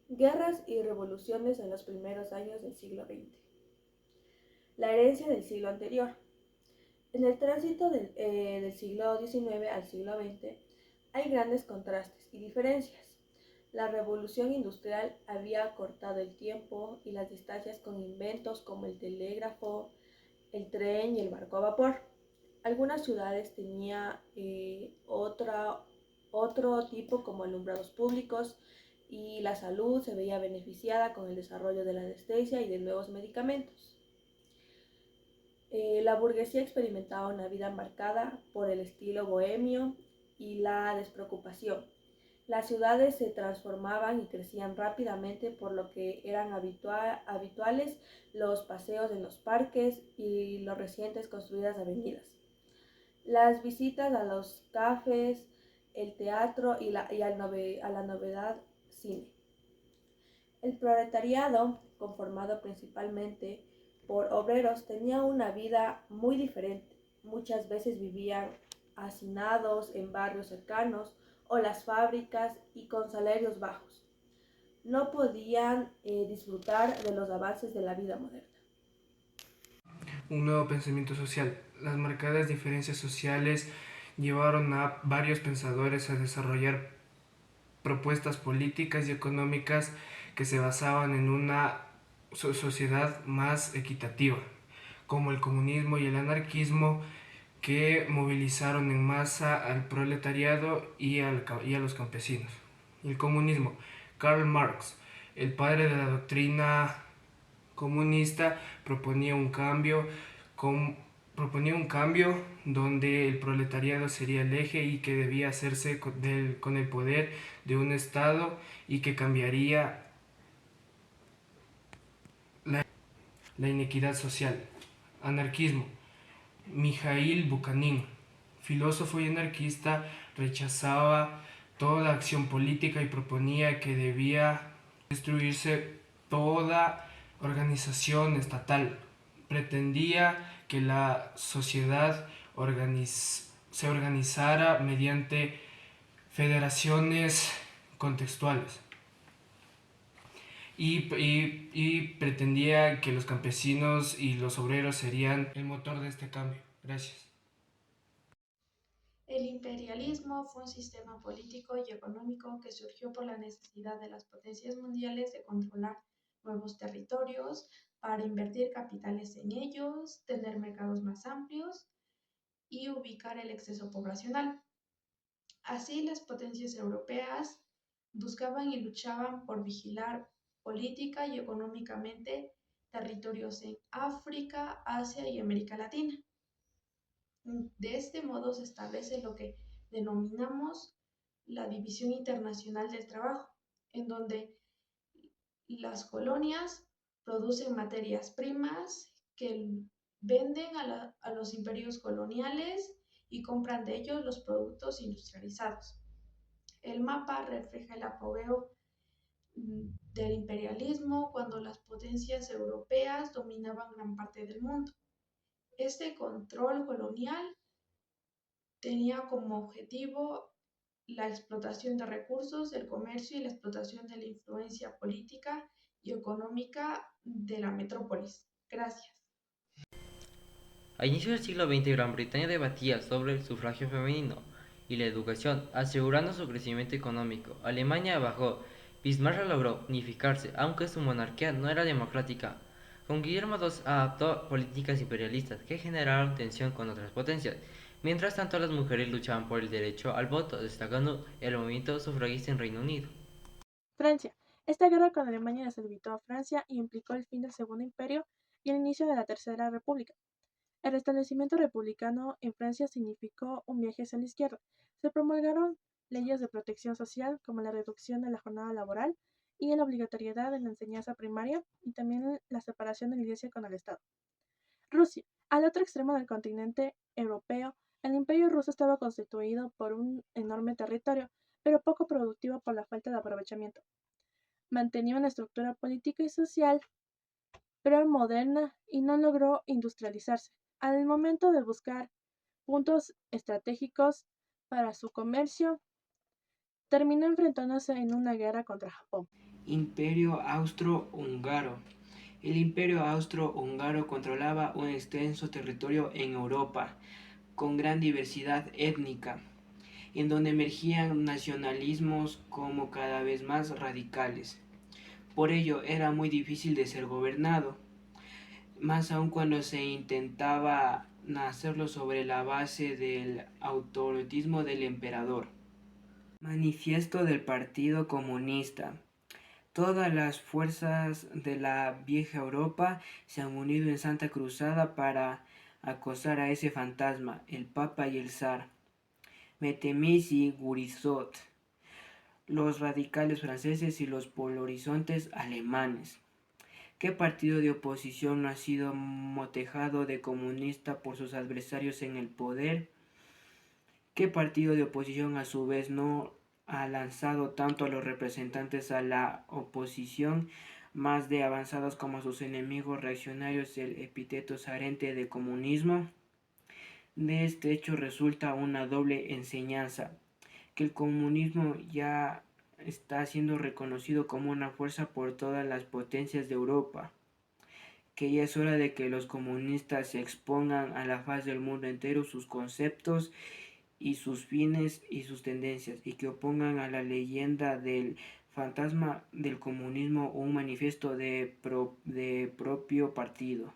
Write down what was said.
Guerras y revoluciones en los primeros años del siglo XX. La herencia del siglo anterior. En el tránsito del siglo XIX al siglo XX hay grandes contrastes y diferencias. La revolución industrial había acortado el tiempo y las distancias con inventos como el telégrafo, el tren y el barco a vapor. Algunas ciudades tenían otro tipo como alumbrados públicos y la salud se veía beneficiada con el desarrollo de la anestesia y de nuevos medicamentos. La burguesía experimentaba una vida marcada por el estilo bohemio y la despreocupación. Las ciudades se transformaban y crecían rápidamente, por lo que eran habituales los paseos en los parques y los recientes construidas avenidas. Las visitas a los cafés, el teatro a la novedad cine. El proletariado, conformado principalmente por obreros, tenía una vida muy diferente. Muchas veces vivían hacinados en barrios cercanos o las fábricas y con salarios bajos. No podían disfrutar de los avances de la vida moderna. Un nuevo pensamiento social. Las marcadas diferencias sociales llevaron a varios pensadores a desarrollar propuestas políticas y económicas que se basaban en una sociedad más equitativa, como el comunismo y el anarquismo, que movilizaron en masa al proletariado y a los campesinos. El comunismo. Karl Marx, el padre de la doctrina comunista, con- proponía un cambio donde el proletariado sería el eje y que debía hacerse con el poder de un Estado y que cambiaría la inequidad social. Anarquismo. Mijail Buchanan, filósofo y anarquista, rechazaba toda acción política y proponía que debía destruirse toda organización estatal. Pretendía que la sociedad se organizara mediante federaciones contextuales y pretendía que los campesinos y los obreros serían el motor de este cambio. Gracias. El imperialismo fue un sistema político y económico que surgió por la necesidad de las potencias mundiales de controlar nuevos territorios para invertir capitales en ellos, tener mercados más amplios y ubicar el exceso poblacional. Así, las potencias europeas buscaban y luchaban por vigilar política y económicamente territorios en África, Asia y América Latina. De este modo se establece lo que denominamos la División Internacional del Trabajo, en donde las colonias producen materias primas que venden a los imperios coloniales y compran de ellos los productos industrializados. El mapa refleja el apogeo del imperialismo cuando las potencias europeas dominaban gran parte del mundo. Este control colonial tenía como objetivo la explotación de recursos, el comercio y la explotación de la influencia política y económica de la metrópolis. Gracias. A inicios del siglo XX, Gran Bretaña debatía sobre el sufragio femenino y la educación, asegurando su crecimiento económico. Alemania bajó. Bismarck logró unificarse, aunque su monarquía no era democrática. Con Guillermo II adoptó políticas imperialistas que generaron tensión con otras potencias. Mientras tanto, las mujeres luchaban por el derecho al voto, destacando el movimiento sufragista en Reino Unido. Francia. Esta guerra con Alemania debilitó a Francia y implicó el fin del Segundo Imperio y el inicio de la Tercera República. El restablecimiento republicano en Francia significó un viaje hacia la izquierda. Se promulgaron leyes de protección social como la reducción de la jornada laboral y la obligatoriedad de la enseñanza primaria y también la separación de la Iglesia con el Estado. Rusia. Al otro extremo del continente europeo, el Imperio ruso estaba constituido por un enorme territorio, pero poco productivo por la falta de aprovechamiento. Mantenía una estructura política y social premoderna y no logró industrializarse. Al momento de buscar puntos estratégicos para su comercio, terminó enfrentándose en una guerra contra Japón. Imperio Austro-Húngaro. El Imperio Austro-Húngaro controlaba un extenso territorio en Europa, con gran diversidad étnica, en donde emergían nacionalismos como cada vez más radicales. Por ello era muy difícil de ser gobernado, más aún cuando se intentaba hacerlo sobre la base del autoritarismo del emperador. Manifiesto del Partido Comunista. Todas las fuerzas de la vieja Europa se han unido en Santa Cruzada para acosar a ese fantasma, el Papa y el Zar. Metemis y Gurizot, los radicales franceses y los polorizantes alemanes. ¿Qué partido de oposición no ha sido motejado de comunista por sus adversarios en el poder? ¿Qué partido de oposición a su vez no ha lanzado tanto a los representantes a la oposición más de avanzados como a sus enemigos reaccionarios el epíteto zarente de comunismo? De este hecho resulta una doble enseñanza, que el comunismo ya está siendo reconocido como una fuerza por todas las potencias de Europa, que ya es hora de que los comunistas se expongan a la faz del mundo entero sus conceptos y sus fines y sus tendencias, y que opongan a la leyenda del fantasma del comunismo un manifiesto de propio partido.